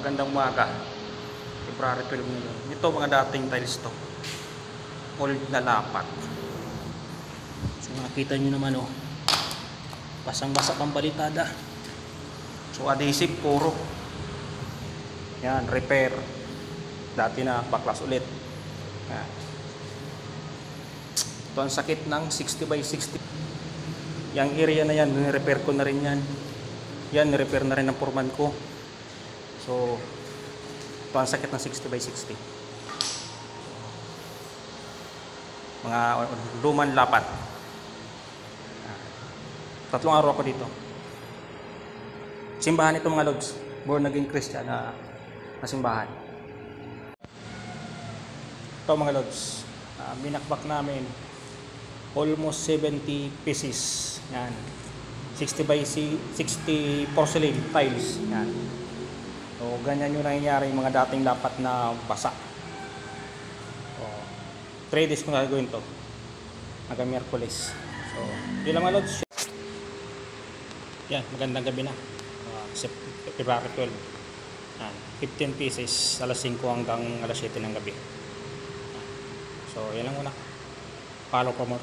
Magandang umaga. February 12 ngayon. Ito mga dating tiles to. Old na lapat. So makikita nyo naman oh. Basang-basa pang balitada. So adhesive puro. Yan, repair. Dati na baklas ulit. Yan. Ito ang sakit ng 60 by 60. Yang area na yan, ni-repair ko na rin yan. Yan, ni-repair na rin ng foreman ko. So, ito ang sakit ng 60 by 60. Mga lumang lapat. 3 araw ako dito. Simbahan ito mga lods. Born again Christian na simbahan. Ito mga lods. Binakbak namin almost 70 pieces. Yan. 60 by 60 porcelain tiles. Yan. So, ganyan yung nangyayari yung mga dating lapat na basa. So, 3 days ko na gagawin to. Hanggang Miyerkules. So, yun lang mga lods. Yan, magandang gabi na. February 12. Yan, 15 pieces, alas 5 hanggang alas 7 ng gabi. So, yan lang muna. Follow for more.